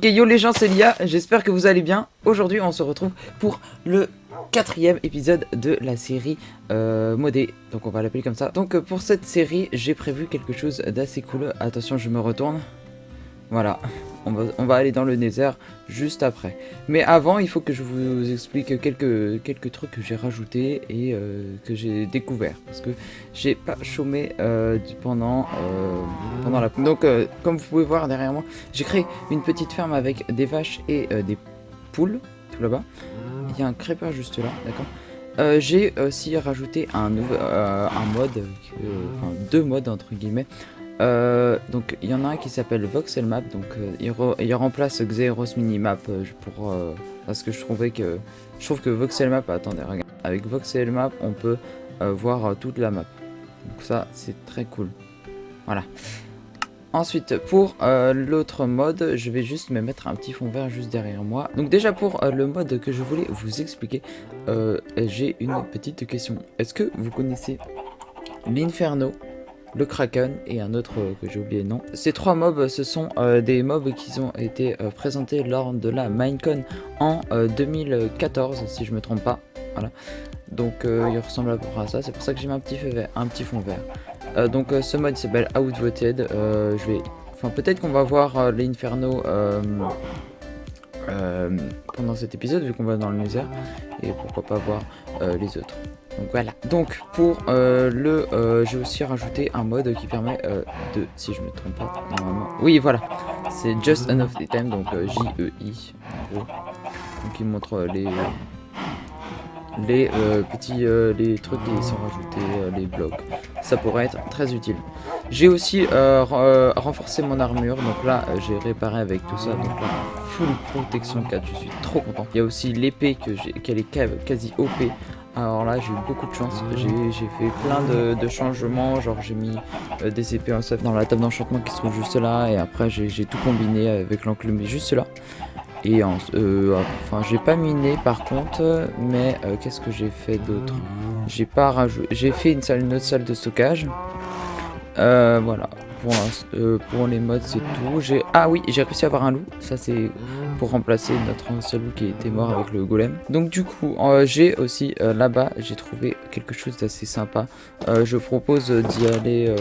Ok, yo les gens, c'est Lia, j'espère que vous allez bien. Aujourd'hui, on se retrouve pour le 4e épisode de la série modée, donc on va l'appeler comme ça. Donc pour cette série, j'ai prévu quelque chose d'assez cool. Attention, je me retourne. Voilà, on va aller dans le Nether juste après. Mais avant, il faut que je vous explique quelques trucs que j'ai rajoutés et que j'ai découvert. Parce que j'ai pas chômé pendant la... Donc, comme vous pouvez voir derrière moi, j'ai créé une petite ferme avec des vaches et des poules, tout là-bas. Il y a un crêpeur juste là, d'accord. J'ai aussi rajouté un mode, enfin 2 modes entre guillemets. Donc il y en a un qui s'appelle Voxel Map, donc il remplace Xeros Minimap parce que je trouve que Voxel Map, attendez, regarde, avec Voxel Map on peut voir toute la map, donc ça c'est très cool. Voilà. Ensuite pour l'autre mode, je vais juste me mettre un petit fond vert juste derrière moi. Donc déjà pour le mode que je voulais vous expliquer, j'ai une petite question. Est-ce que vous connaissez l'Inferno, le Kraken et un autre que j'ai oublié le nom? Ces 3 mobs, ce sont des mobs qui ont été présentés lors de la Minecon en 2014, si je me trompe pas. Voilà. Donc il ressemble à peu près à ça, c'est pour ça que j'ai mis un petit fond vert. Donc ce mode s'appelle Outvoted. Enfin peut-être qu'on va voir l'Inferno pendant cet épisode vu qu'on va dans le Nether, et pourquoi pas voir les autres. Donc voilà. Donc pour j'ai aussi rajouté un mode qui permet si je me trompe pas, normalement. Oui voilà, c'est Just Enough Item, donc JEI en gros. Donc il montre les trucs qui sont rajoutés, les blocs. Ça pourrait être très utile. J'ai aussi renforcé mon armure, donc là j'ai réparé avec tout ça, donc là full protection 4, je suis trop content. Il y a aussi l'épée qu'elle est quasi OP. Alors là j'ai eu beaucoup de chance, j'ai fait plein de changements, genre j'ai mis des épées en stuff dans la table d'enchantement qui se trouve juste là, et après j'ai tout combiné avec l'enclume juste là. Et enfin j'ai pas miné par contre, mais qu'est-ce que j'ai fait d'autre? J'ai fait une autre salle de stockage. Voilà, pour les modes c'est tout. Ah oui, j'ai réussi à avoir un loup, ça c'est pour remplacer notre ancien loup qui était mort avec le golem. Donc du coup j'ai aussi là-bas j'ai trouvé quelque chose d'assez sympa. Je propose d'y aller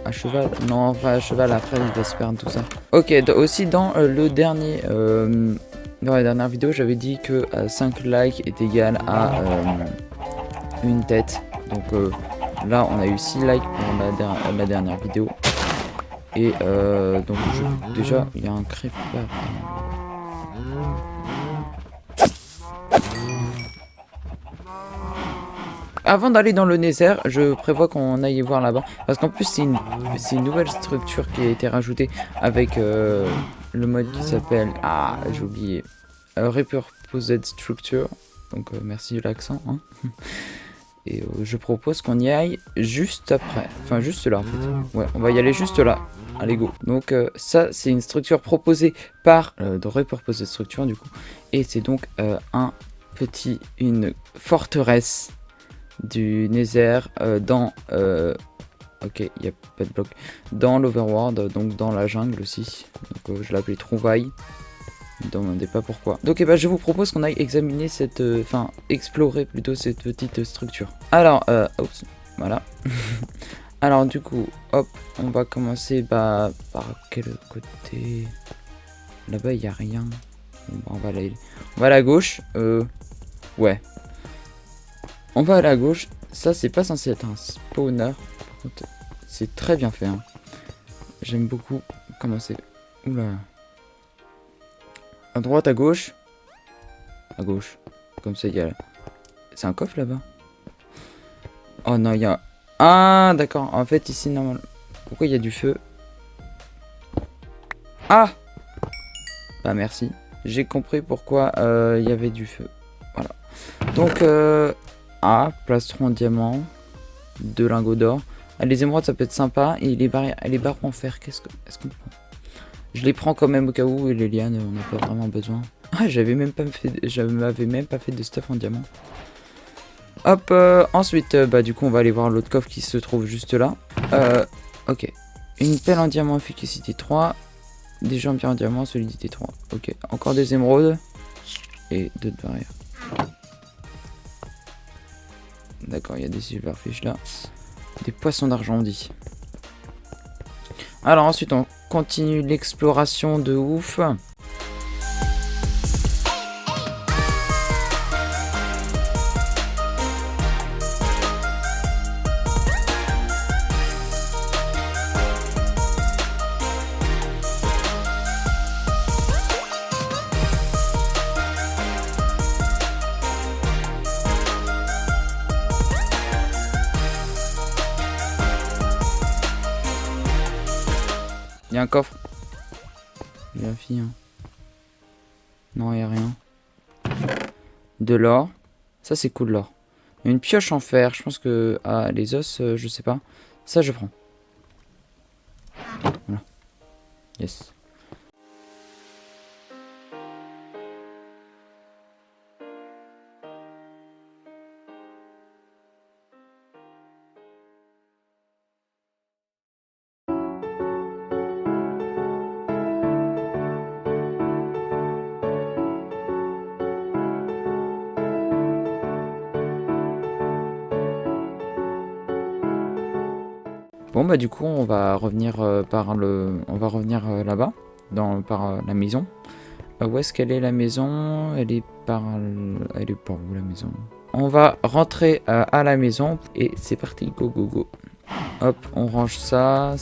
à cheval. Non, pas à cheval, après il va se perdre tout ça. Ok, aussi dans dans la dernière vidéo j'avais dit que 5 likes est égal à une tête. Donc là on a eu 6 likes pour la dernière vidéo. Et donc déjà il y a un creeper. Avant d'aller dans le Nether, je prévois qu'on aille voir là-bas. Parce qu'en plus c'est une nouvelle structure qui a été rajoutée avec le mode qui s'appelle... Ah, j'ai oublié. Repurposed Structure. Donc merci de l'accent. Hein. Et je propose qu'on y aille juste après. Enfin juste là en fait. Ouais, on va y aller juste là. Allez go. Donc ça c'est une structure proposée par de Repurposed Structure du coup. Et c'est donc une forteresse du Nether dans... ok, il n'y a pas de bloc. Dans l'Overworld, donc dans la jungle aussi. Donc je l'ai appelé Trouvaille. Ne me demandez pas pourquoi. Donc je vous propose qu'on aille examiner explorer plutôt cette petite structure. Alors, oups, voilà. Alors du coup, hop, on va commencer par quel côté? Là-bas, il n'y a rien. Bon, on va à la gauche. Ouais. On va à la gauche. Ça, c'est pas censé être un spawner. Par contre, c'est très bien fait. Hein. J'aime beaucoup comment c'est. Oula. À droite, à gauche. À gauche. Comme ça, il y a... C'est un coffre là-bas? Oh non, il y a... Ah, d'accord. En fait, ici, normalement... Pourquoi il y a du feu? Ah! Bah, merci. J'ai compris pourquoi il y avait du feu. Voilà. Donc, plastron en diamant. 2 lingots d'or. Ah, les émeraudes, ça peut être sympa. Et les barres en fer, est-ce qu'on prend? Je les prends quand même au cas où, et les lianes, on n'a pas vraiment besoin. Ah, j'avais même pas fait de stuff en diamant. Hop, ensuite, bah du coup, on va aller voir l'autre coffre qui se trouve juste là. Ok. Une pelle en diamant efficacité 3. des jambiers en diamant, solidité 3. Ok, encore des émeraudes. Et d'autres barrières. D'accord, il y a des silverfish là. Des poissons d'argent, on dit. Alors ensuite, on continue l'exploration de ouf. Il y a un coffre. Il y a la fille. Hein. Non, il n'y a rien. De l'or. Ça, c'est cool, l'or. Une pioche en fer. Je pense que... Ah, les os, je sais pas. Ça, je prends. Voilà. Yes. Bon bah du coup on va revenir là-bas par la maison. Où est-ce qu'elle est la maison? Elle est par où la maison? On va rentrer à la maison et c'est parti, go go go. Hop, on range ça.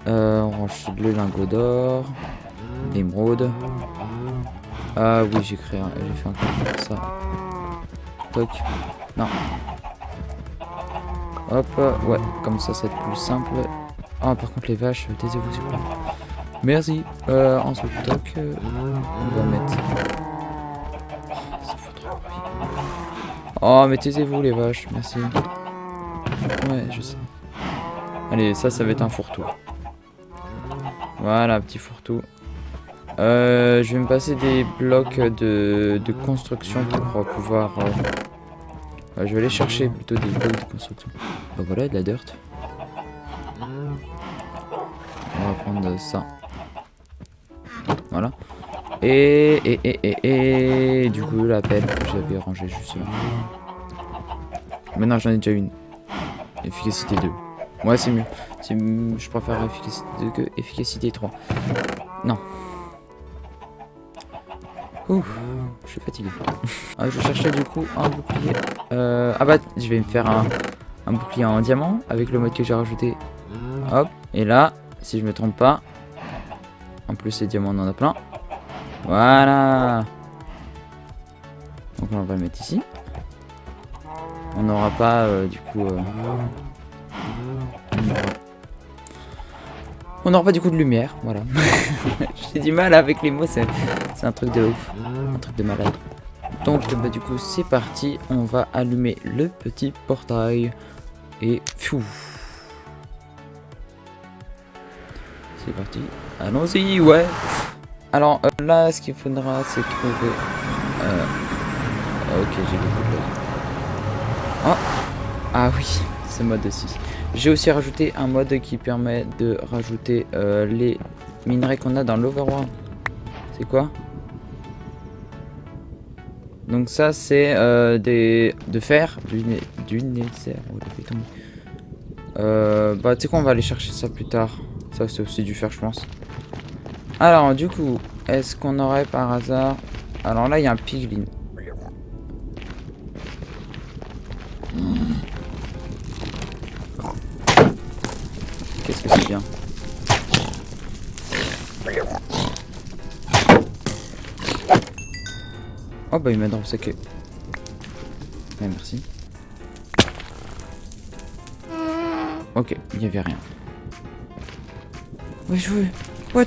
On range le lingot d'or, l'émeraude. Ah oui, j'ai fait un truc comme ça. Toc. Non. Hop, ouais, comme ça, c'est plus simple. Ah, par contre, les vaches, taisez-vous, s'il vous plaît. Merci. Ensuite, toc, on va mettre... Oh, mais taisez-vous, les vaches, merci. Ouais, je sais. Allez, ça va être un fourre-tout. Voilà, un petit fourre-tout. Je vais me passer des blocs de construction pour pouvoir... je vais aller chercher plutôt des blocs de construction. Bah voilà, de la dirt. On va prendre ça. Voilà. Et du coup, la pelle que j'avais rangée juste là. Maintenant, j'en ai déjà une. Efficacité 2. Ouais, c'est mieux. Je préfère efficacité 2 que efficacité 3. Non. Ouh, je suis fatigué. Je cherchais du coup un bouclier. Ah bah, je vais me faire un bouclier en diamant avec le mode que j'ai rajouté. Hop, et là, si je me trompe pas, en plus les diamants on en a plein. Voilà. Donc on va le mettre ici. On n'aura pas du coup. On n'aura pas du coup de lumière, voilà. J'ai du mal avec les mots, c'est un truc de ouf, un truc de malade. Donc bah, du coup c'est parti, on va allumer le petit portail et pfiou. C'est parti, allons-y, ouais. Alors là ce qu'il faudra c'est trouver... Ok, j'ai beaucoup de... Oh. Ah oui, ce mode aussi. J'ai aussi rajouté un mode qui permet de rajouter les minerais qu'on a dans l'Overworld. C'est quoi? Donc ça c'est de fer, du nécessaire. Bah tu sais quoi, on va aller chercher ça plus tard. Ça c'est aussi du fer je pense. Alors du coup, est-ce qu'on aurait par hasard... Alors là il y a un piglin. Qu'est-ce que c'est bien. Oh bah il m'a droppé sa queue. Ouais, merci. Ok, il n'y avait rien. Ouais, what.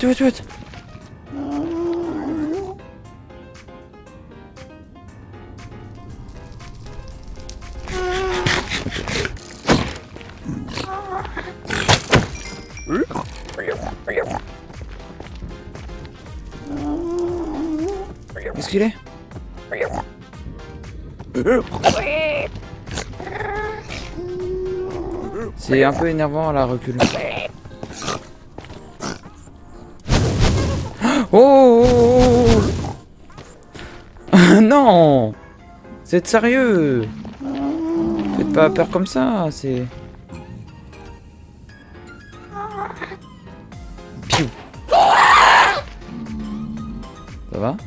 Qu'est-ce qu'il est? C'est un peu énervant à la recul. Oh, non. C'est êtes sérieux? Faites pas peur comme ça, c'est... Piou. Ça va?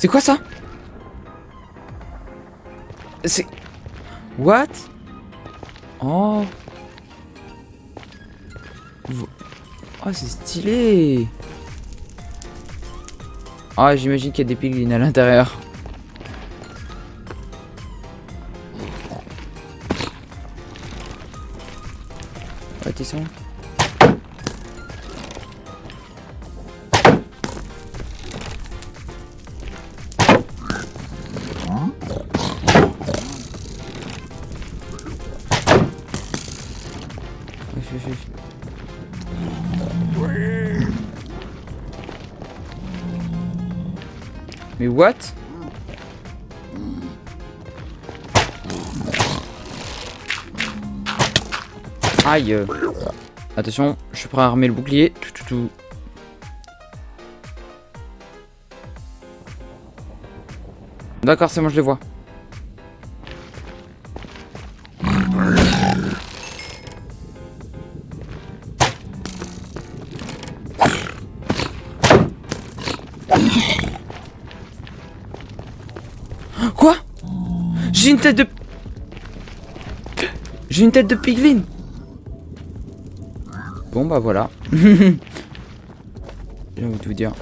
C'est quoi ça? C'est... What? Oh. Oh, c'est stylé. Ah, j'imagine qu'il y a des piglins à l'intérieur. Ouais, t'es son. Mais what? Aïe. Attention, je suis prêt à armer le bouclier. Tout. D'accord, c'est bon, je les vois. Quoi? J'ai une tête de... J'ai une tête de piglin. Bon bah voilà. J'ai envie de vous dire.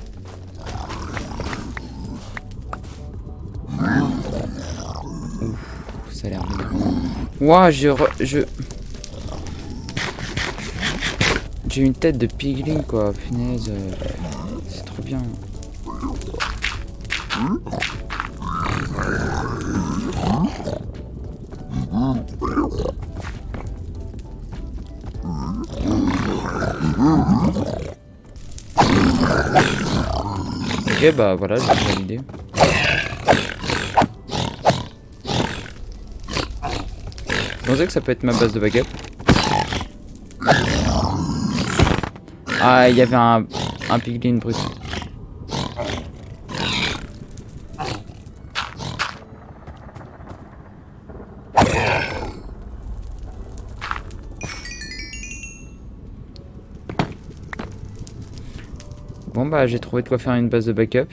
Ouf, ça a l'air bien. Ouah, j'ai une tête de piglin quoi, punaise. C'est trop bien. Ok bah voilà, j'ai validé. Vous pensez que ça peut être ma base de backup? Ah, il y avait un piglin brut. Bon bah j'ai trouvé de quoi faire une base de backup.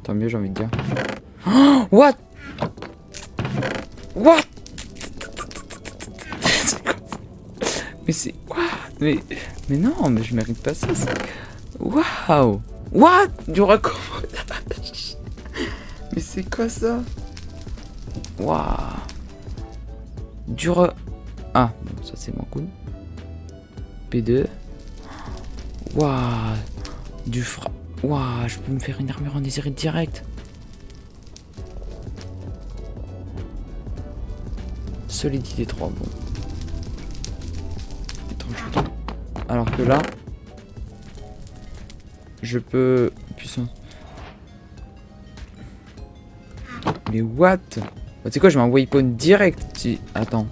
Tant mieux, j'ai envie de dire. Oh, what? What? Mais c'est... What? Mais non, mais je mérite pas ça. Waouh! What? Du raccommodage. Mais c'est quoi ça? Waouh! Ah, bon, ça c'est moins cool. P2. Waouh! Waouh, je peux me faire une armure en désiré direct. Solidité 3, bon. Étrange. Alors que là, je peux... Puissance. Mais what? Tu sais quoi, je mets un waypoint direct. Attends.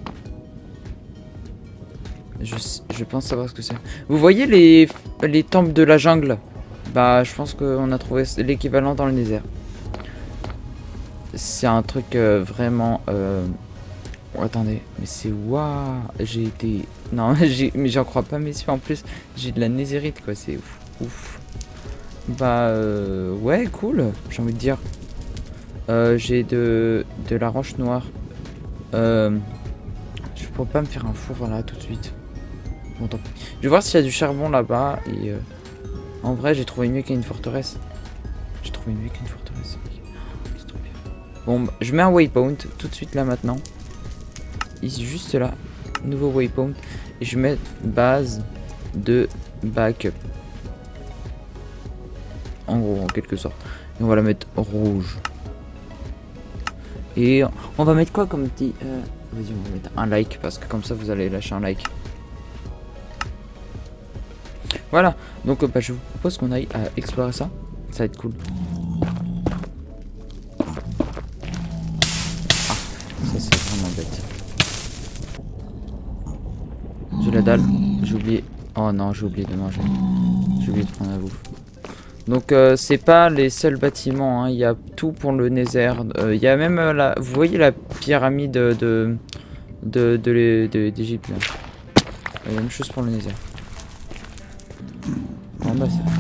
Je pense savoir ce que c'est. Vous voyez les temples de la jungle? Bah, je pense qu'on a trouvé l'équivalent dans le désert. C'est un truc vraiment... Oh, attendez, mais c'est... Waouh. J'ai été... Non, mais j'en crois pas mes yeux. En plus, j'ai de la nézérite, quoi. C'est ouf. Bah, ouais, cool. J'ai envie de dire. J'ai de la roche noire. Je pourrais pas me faire un four là tout de suite. Bon, tant pis. Je vais voir s'il y a du charbon là-bas. Et en vrai, j'ai trouvé mieux qu'il y ait une forteresse. J'ai trouvé trouver une vie qu'une forteresse. C'est trop bien. Bon, bah, je mets un waypoint tout de suite là maintenant. Ici, juste là. Nouveau waypoint. Et je mets base de backup. En gros, en quelque sorte. Et on va la mettre rouge. Et on va mettre quoi comme petit... Vas-y, on va mettre un like. Parce que comme ça, vous allez lâcher un like. Voilà. Donc, bah, je vous propose qu'on aille à explorer ça. Ça va être cool. Ah, ça c'est vraiment bête. J'ai la dalle. J'ai oublié. Oh non, j'ai oublié de manger. J'ai oublié de prendre la bouffe. Donc c'est pas les seuls bâtiments, hein. Il y a tout pour le Nether. Il y a même la... Vous voyez la pyramide d'Égypte là. Il y a la même chose pour le Nether. En bas c'est parti.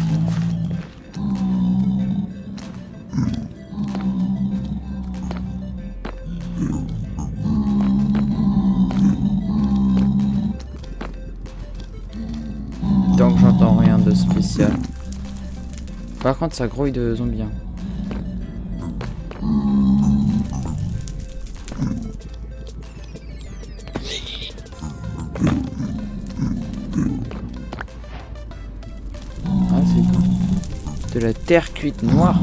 Donc j'entends rien de spécial. Par contre, ça grouille de zombies. Hein. Ah, c'est quoi? De la terre cuite noire.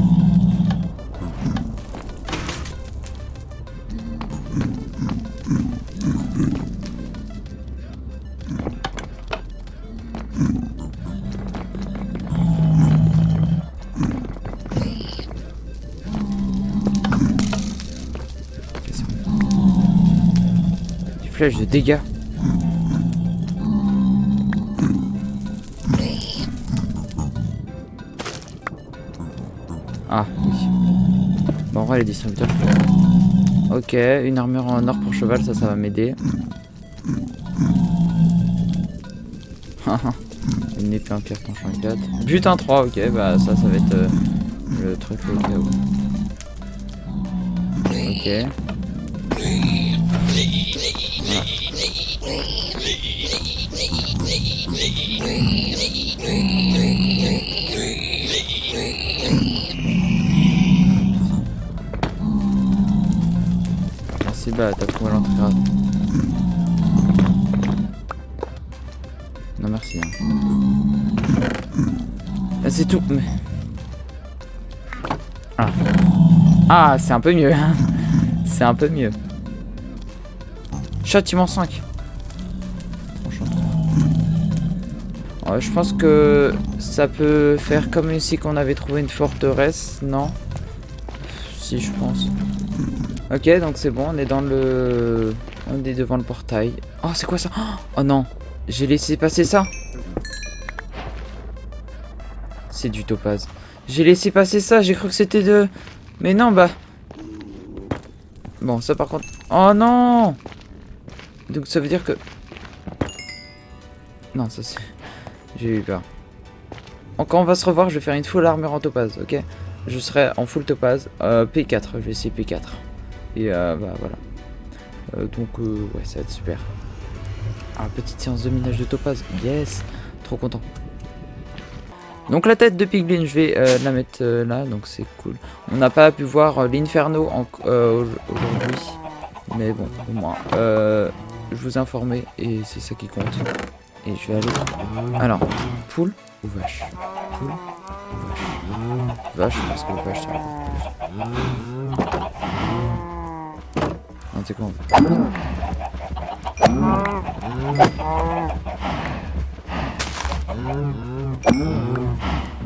Flèche de dégâts. Ah oui. Bon, en vrai les distributeurs. Ok, une armure en or pour cheval, ça va m'aider. Une épée en pierre tranchant 4. Butin 3, ok, bah ça va être le truc au cas où. Ok. Voilà. Merci, bah t'as trouvé l'entrée grave. Non merci. Hein. Ah, c'est tout. Mais... Ah, ah c'est un peu mieux. C'est un peu mieux. Châtiment 5. Ouais, je pense que ça peut faire comme ici qu'on avait trouvé une forteresse, non? Si, je pense. Ok, donc c'est bon, on est dans le... On est devant le portail. Oh, c'est quoi ça? Oh non, j'ai laissé passer ça. C'est du topaz. J'ai laissé passer ça, j'ai cru que c'était de... Mais non, bah... Bon, ça par contre... Oh non! Donc ça veut dire que... Non, ça c'est... J'ai eu peur. Quand on va se revoir, je vais faire une full armure en topaz, ok? Je serai en full topaz. P4, je vais essayer P4. Et bah voilà. Ouais, ça va être super. Ah, petite séance de minage de topaz. Yes! Trop content. Donc la tête de Piglin, je vais la mettre là, donc c'est cool. On n'a pas pu voir l'Inferno aujourd'hui. Mais bon, au moins. Je vous ai informé et c'est ça qui compte. Et je vais aller... Alors, poule ou vache? Poule ou vache? Vache, parce que le vache ça rapporte plus. Non, c'est quoi on fait?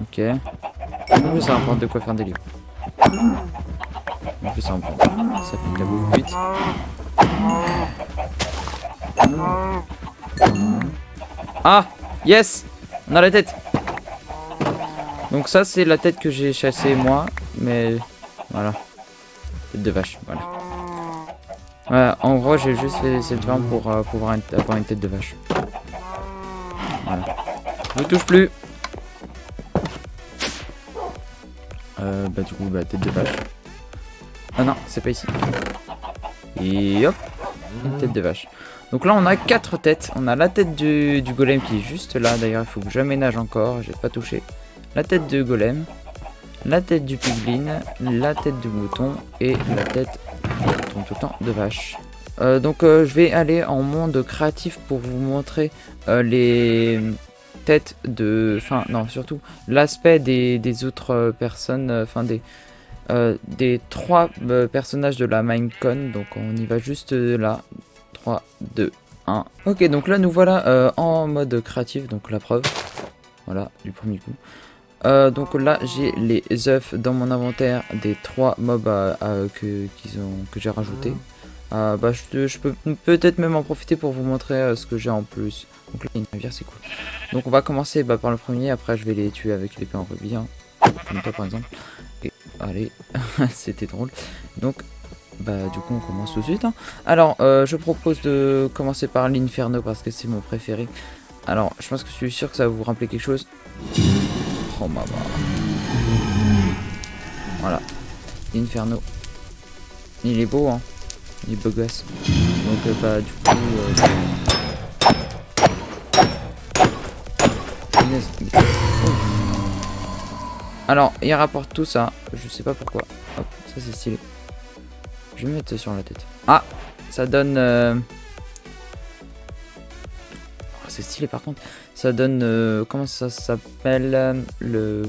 Ok. En plus, ça va me prendre de quoi faire des livres. En plus, ça va me prendre. Ça fait de la bouffe vite. Ah! Yes! On a la tête! Donc ça, c'est la tête que j'ai chassée moi. Mais... Voilà. Tête de vache, voilà. Voilà, en gros, j'ai juste fait cette forme pour pouvoir avoir une tête de vache. Voilà. Je ne touche plus! Bah du coup, bah tête de vache. Ah non, c'est pas ici. Et hop! Une tête de vache. Donc là on a 4 têtes. On a la tête du golem qui est juste là. D'ailleurs il faut que j'aménage encore. J'ai pas touché. La tête de golem. la tête du piglin, la tête du mouton et la tête, tout le temps, de vache. Donc je vais aller en monde créatif pour vous montrer les têtes de... Enfin non, surtout l'aspect des autres personnes, enfin des 3 personnages de la Minecon. Donc on y va juste là. 3, 2, 1. Ok, donc là nous voilà en mode créatif, donc la preuve. Voilà, du premier coup. Donc là j'ai les œufs dans mon inventaire des 3 mobs que j'ai rajouté. Bah, je peux peut-être même en profiter pour vous montrer ce que j'ai en plus. Donc là il y a une rivière, c'est cool. Donc on va commencer par le premier, après je vais les tuer avec l'épée en rubis, hein, comme toi par exemple. Et allez, c'était drôle. Donc bah du coup on commence tout de suite, hein. Alors je propose de commencer par l'Inferno parce que c'est mon préféré. Alors je pense que je suis sûr que ça va vous rappeler quelque chose. Oh maman. Voilà, Inferno. Il est beau, hein. Il est beau gosse. Donc bah du coup alors il rapporte tout ça. Je sais pas pourquoi. Hop, ça c'est stylé. Je vais mettre ça sur la tête. Ah, ça donne oh, c'est stylé par contre. Ça donne comment ça s'appelle, le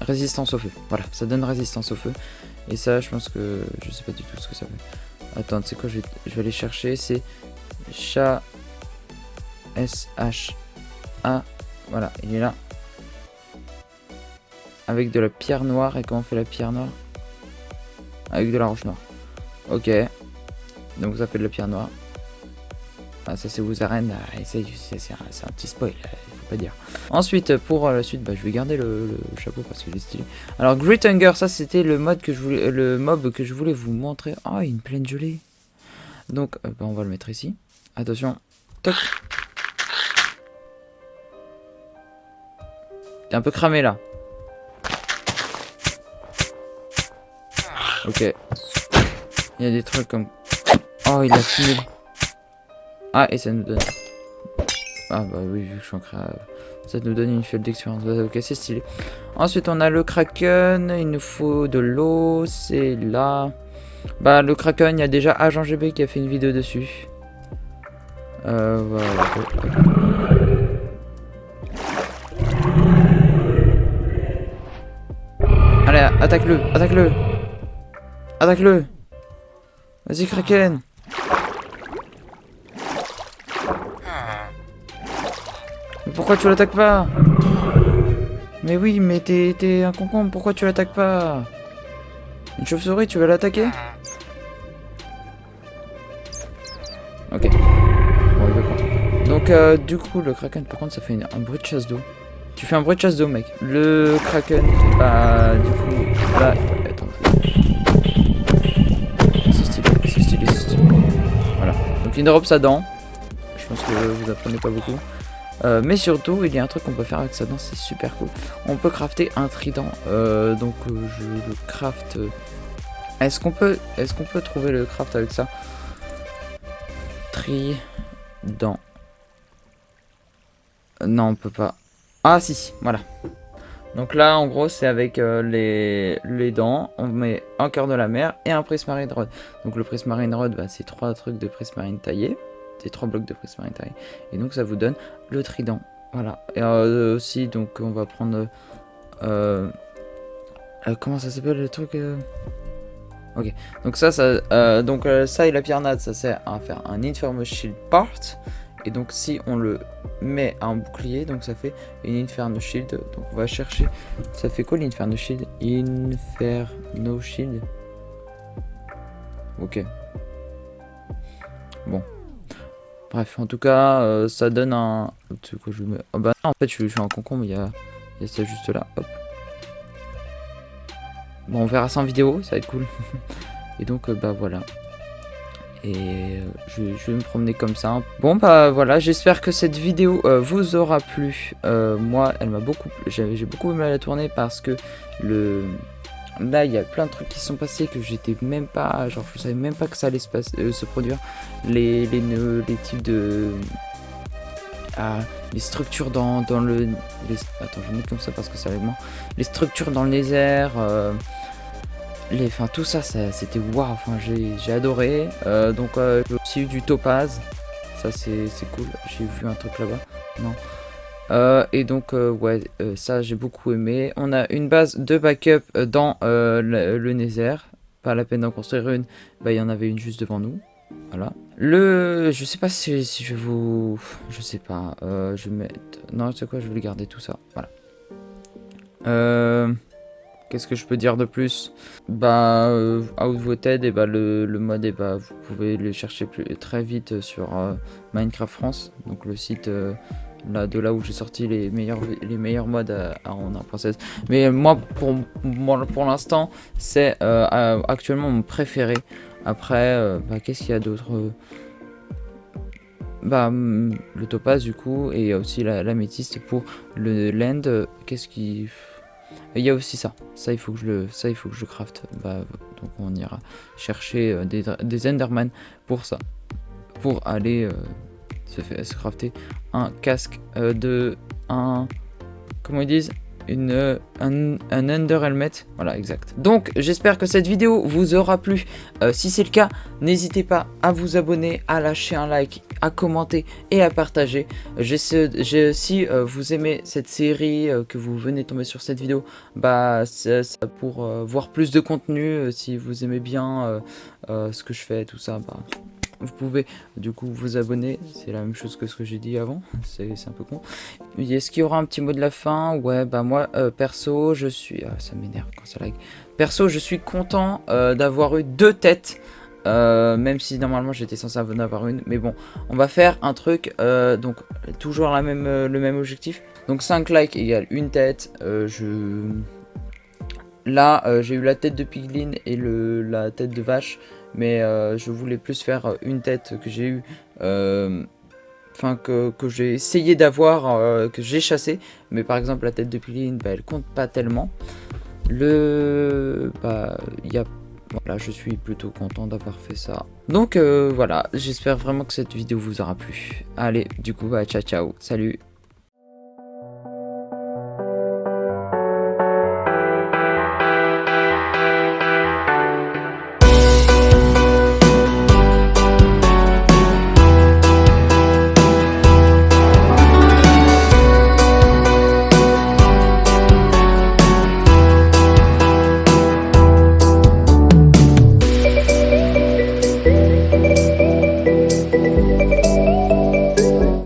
résistance au feu. Voilà, ça donne résistance au feu. Et ça je pense que je sais pas du tout ce que ça fait. Attends, tu sais quoi, je vais aller chercher. C'est chat SHA. Voilà, il est là. Avec de la pierre noire. Et comment on fait la pierre noire? Avec de la roche noire. Ok. Donc ça fait de la pierre noire. Ah, ça c'est vos arènes. C'est un petit spoil, il faut pas dire. Ensuite, pour la suite, bah, je vais garder le chapeau parce qu'il est stylé. Alors Great Hunger, ça c'était le mode que je voulais, le mob que je voulais vous montrer. Ah, une plaine gelée. Donc bah, on va le mettre ici. Attention. Toc. T'es un peu cramé là. Ok. Il y a des trucs comme... Oh, il a fumé. Ah, et ça nous donne... Ah bah oui, vu que je suis en ça nous donne une fiole d'expérience. Ok, c'est stylé. Ensuite, on a le Kraken. Il nous faut de l'eau. C'est là. Bah, le Kraken, il y a déjà Agent GB qui a fait une vidéo dessus. Voilà. Allez, attaque-le, attaque-le. Attaque-le. Vas-y, Kraken. Mais pourquoi tu l'attaques pas? Mais oui, mais t'es un concombre, pourquoi tu l'attaques pas? Une chauve-souris, tu vas l'attaquer? Ok. Bon, il veut pas. Donc, du coup, le Kraken, par contre, ça fait un bruit de chasse d'eau. Tu fais un bruit de chasse d'eau, mec. Le Kraken, bah, du coup, là... Attends. C'est stylé, c'est stylé, c'est stylé. Voilà. Donc, il drop sa dent. Je pense que vous apprenez pas beaucoup. Mais surtout, il y a un truc qu'on peut faire avec sa dent, c'est super cool. On peut crafter un trident. Donc, je le craft. Est-ce qu'on peut trouver le craft avec ça? Trident. Non, on peut pas. Ah, si, voilà. Donc là, en gros, c'est avec les dents. On met un cœur de la mer et un prismarine rod. Donc, le prismarine rod, bah, c'est 3 trucs de prismarine taillés. C'est 3 blocs de prismarine taillés. Et donc, ça vous donne le trident. Voilà. Et aussi, donc, on va prendre... comment ça s'appelle le truc Ok. Donc, ça et la piernade, ça sert à faire un Infernal Shield part. Et donc, si on le met à un bouclier, donc ça fait une Inferno Shield. Donc, on va chercher. Ça fait quoi l'Inferno Shield? Inferno Shield. Ok. Bon. Bref, en tout cas, ça donne un... C'est quoi, je mets... Oh bah non, en fait, je suis en concombre, il y a ça juste là. Hop. Bon, on verra ça en vidéo, ça va être cool. Et donc, bah voilà. Et je vais me promener comme ça. Bon, bah voilà, j'espère que cette vidéo vous aura plu. Moi, elle m'a beaucoup plu. J'ai beaucoup aimé la tourner parce que là, il y a plein de trucs qui sont passés que j'étais même pas... Genre, je savais même pas que ça allait se produire. Les types de... les structures dans le... Attends, je vais mettre comme ça parce que ça va être moins. Les structures dans le désert, enfin tout ça, c'était waouh, enfin j'ai adoré. Donc j'ai aussi eu du topaz, ça c'est cool, j'ai vu un truc là-bas, non. Et donc ouais, ça j'ai beaucoup aimé. On a une base de backup dans le Nether, pas la peine d'en construire une, bah il y en avait une juste devant nous. Voilà. Je sais pas si je vais vous... Je sais pas. Je vais mettre... Non, c'est quoi, je vais garder tout ça. Voilà. Qu'est-ce que je peux dire de plus? Bah, Outvoted, et bah le mode, et bah vous pouvez le chercher très vite sur Minecraft France. Donc le site de là où j'ai sorti les meilleurs mods en 1.16. Mais moi, pour l'instant, c'est actuellement mon préféré. Après, bah, qu'est-ce qu'il y a d'autre? Bah, le topaz du coup, et il y a aussi l'améthyste pour le land. Qu'est-ce qui... Il y a aussi ça. Ça, il faut que je le crafte. Bah, donc on ira chercher des Enderman pour ça. Pour aller se crafter un casque comment ils disent, un Ender Helmet, voilà, exact. Donc j'espère que cette vidéo vous aura plu. Si c'est le cas, n'hésitez pas à vous abonner, à lâcher un like, à commenter et à partager. Si vous aimez cette série, que vous venez tomber sur cette vidéo, bah ça pour voir plus de contenu, si vous aimez bien ce que je fais, tout ça, bah vous pouvez du coup vous abonner, c'est la même chose que ce que j'ai dit avant, c'est un peu con. Est-ce qu'il y aura un petit mot de la fin? Ouais, bah moi perso je suis... ça m'énerve quand ça lag. Perso je suis content d'avoir eu 2 têtes, même si normalement j'étais censé en avoir une, mais bon, on va faire un truc, donc toujours le même objectif. Donc 5 likes égale une tête. Là j'ai eu la tête de piglin et la tête de vache. Mais je voulais plus faire une tête que j'ai eu, enfin que j'ai essayé d'avoir, que j'ai chassé. Mais par exemple la tête de piglin, bah, elle compte pas tellement. Bah, voilà, je suis plutôt content d'avoir fait ça. Donc voilà, j'espère vraiment que cette vidéo vous aura plu. Allez, du coup, bah, ciao ciao, salut.